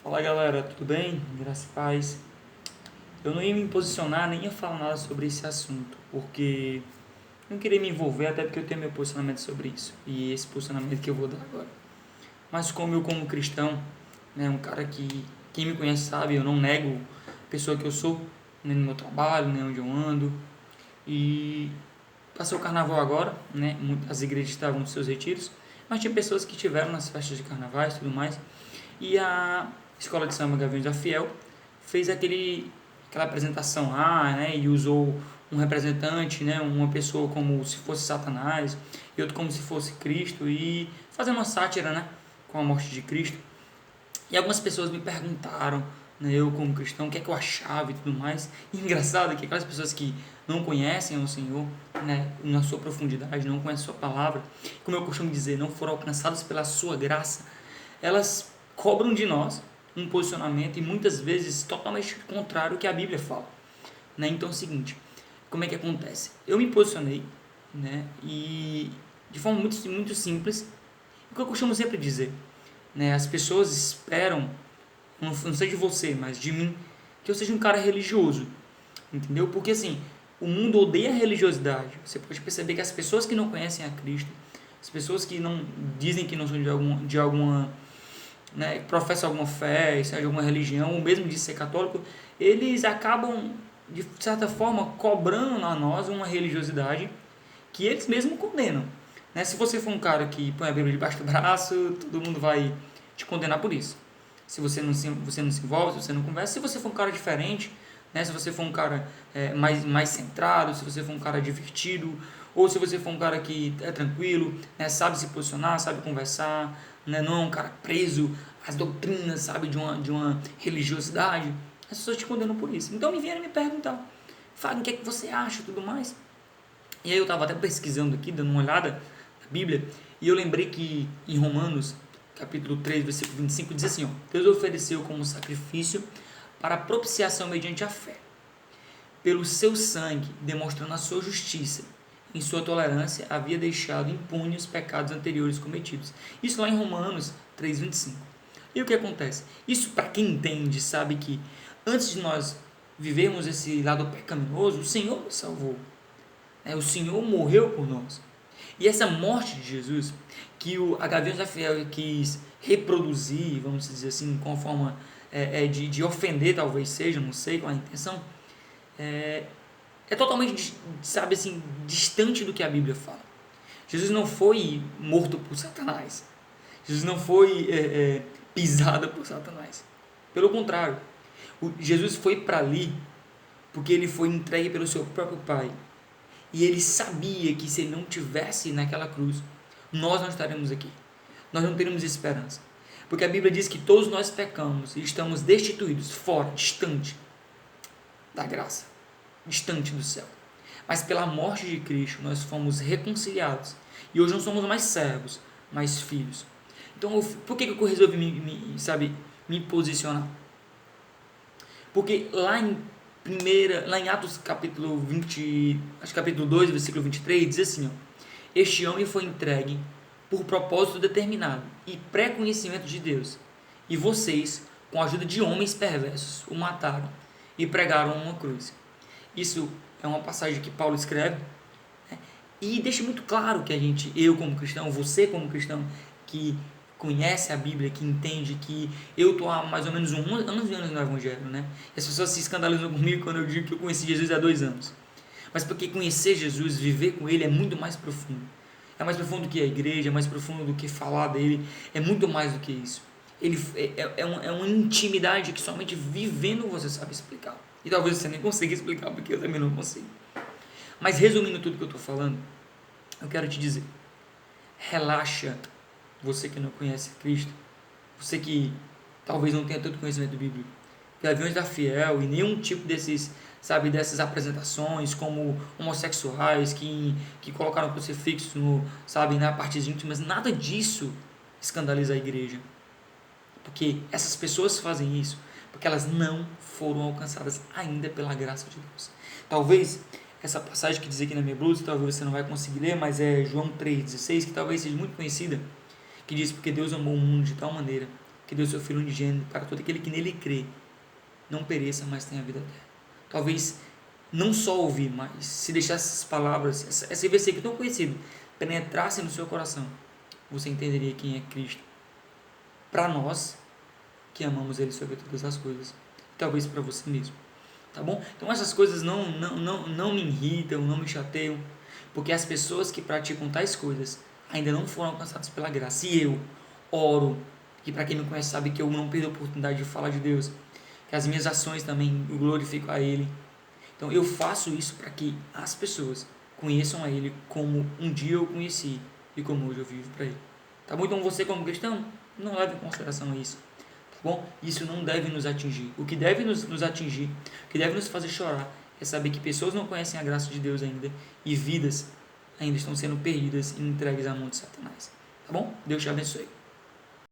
Fala galera, tudo bem? Graça e paz. Eu não ia me posicionar nem ia falar nada sobre esse assunto, porque não queria me envolver, até porque eu tenho meu posicionamento sobre isso, e esse posicionamento que eu vou dar agora. Mas como cristão, né, um cara que quem me conhece sabe, eu não nego a pessoa que eu sou, nem no meu trabalho, nem onde eu ando. E passou o carnaval agora, né? As igrejas estavam nos seus retiros, mas tinha pessoas que estiveram nas festas de carnavais e tudo mais. E a Escola de Samba Gaviões da Fiel fez aquela apresentação lá, né, e usou um representante, né, uma pessoa como se fosse Satanás e outro como se fosse Cristo, e fazendo uma sátira, né, com a morte de Cristo. E algumas pessoas me perguntaram, né, eu como cristão, o que é que eu achava e tudo mais. E engraçado é que aquelas pessoas que não conhecem o Senhor, né, na sua profundidade, não conhecem a sua palavra, como eu costumo dizer, não foram alcançadas pela sua graça, elas cobram de nós um posicionamento e muitas vezes totalmente contrário ao que a Bíblia fala, né? Então é o seguinte, como é que acontece? Eu me posicionei, né, e de forma muito simples, o que eu costumo sempre dizer, né, as pessoas esperam, não sei de você, mas de mim, que eu seja um cara religioso, entendeu? Porque assim, o mundo odeia a religiosidade. Você pode perceber que as pessoas que não conhecem a Cristo, as pessoas que não dizem que não são de alguma, né, professam alguma fé, seja de alguma religião, ou mesmo de ser católico, eles acabam, de certa forma, cobrando a nós uma religiosidade que eles mesmos condenam. Né? Se você for um cara que põe a Bíblia debaixo do braço, todo mundo vai te condenar por isso. Se você não se envolve, se você não conversa, se você for um cara diferente, né? Se você for um cara mais centrado, se você for um cara divertido, ou se você for um cara que é tranquilo, né? Sabe se posicionar, sabe conversar, né? Não é um cara preso às doutrinas, sabe, de uma religiosidade, as pessoas te condenam por isso. Então me vieram me perguntar, Fábio, o que é que você acha e tudo mais. E aí eu estava até pesquisando aqui, dando uma olhada na Bíblia, e eu lembrei que em Romanos, capítulo 3, versículo 25, diz assim, ó, Deus ofereceu como sacrifício para a propiciação mediante a fé, pelo seu sangue, demonstrando a sua justiça. Em sua tolerância, havia deixado impunes os pecados anteriores cometidos. Isso lá em Romanos 3:25. E o que acontece? Isso, para quem entende, sabe que antes de nós vivermos esse lado pecaminoso, o Senhor nos salvou. O Senhor morreu por nós. E essa morte de Jesus, que a Gaviões da Fiel quis reproduzir, vamos dizer assim, com a forma de ofender, talvez seja, não sei qual é a intenção, é totalmente, sabe assim, distante do que a Bíblia fala. Jesus não foi morto por Satanás. Jesus não foi pisado por Satanás. Pelo contrário, Jesus foi para ali porque ele foi entregue pelo seu próprio Pai. E ele sabia que se ele não tivesse naquela cruz, nós não estaremos aqui. Nós não teríamos esperança. Porque a Bíblia diz que todos nós pecamos e estamos destituídos, fora, distante da graça, distante do céu. Mas pela morte de Cristo nós fomos reconciliados. E hoje não somos mais servos, mas filhos. Então, por que eu resolvi me posicionar? Porque lá em Atos capítulo 20, acho que capítulo 2, versículo 23, diz assim, ó, este homem foi entregue por propósito determinado e pré-conhecimento de Deus, e vocês, com a ajuda de homens perversos, o mataram e pregaram uma cruz. Isso é uma passagem que Paulo escreve, né? E deixa muito claro que eu como cristão, você como cristão, que conhece a Bíblia, que entende que eu estou há mais ou menos 11 anos no Evangelho, né? E as pessoas se escandalizam comigo quando eu digo que eu conheci Jesus há 2 anos. Mas porque conhecer Jesus, viver com Ele é muito mais profundo. É mais profundo do que a igreja, é mais profundo do que falar dele, é muito mais do que isso. Ele é uma intimidade que somente vivendo você sabe explicar. E talvez você nem consiga explicar, porque eu também não consigo. Mas resumindo tudo que eu estou falando, eu quero te dizer, relaxa, você que não conhece Cristo, você que talvez não tenha tanto conhecimento bíblico, Gaviões da Fiel e nenhum tipo dessas apresentações como homossexuais que colocaram crucifixo na partes íntimas, nada disso escandaliza a igreja. Porque essas pessoas fazem isso porque elas não foram alcançadas ainda pela graça de Deus. Talvez essa passagem que diz aqui na minha blusa, talvez você não vai conseguir ler, mas é João 3,16, que talvez seja muito conhecida, que diz, porque Deus amou o mundo de tal maneira que deu seu Filho unigênito para todo aquele que nele crê, não pereça, mas tenha vida eterna. Talvez não só ouvir, mas se deixar essas palavras, esse versículo tão conhecido, penetrasse no seu coração, você entenderia quem é Cristo. Para nós, que amamos Ele sobre todas as coisas. Talvez para você mesmo. Tá bom? Então essas coisas não me irritam, não me chateiam, porque as pessoas que praticam tais coisas ainda não foram alcançadas pela graça. E eu oro, e para quem me conhece sabe que eu não perdo a oportunidade de falar de Deus, que as minhas ações também glorificam a Ele. Então eu faço isso para que as pessoas conheçam a Ele como um dia eu conheci e como hoje eu vivo para Ele. Tá bom? Então você como cristão, não leve em consideração isso. Tá bom? Isso não deve nos atingir. O que deve nos atingir, o que deve nos fazer chorar, é saber que pessoas não conhecem a graça de Deus ainda e vidas ainda estão sendo perdidas e entregues à mão de Satanás. Tá bom? Deus te abençoe.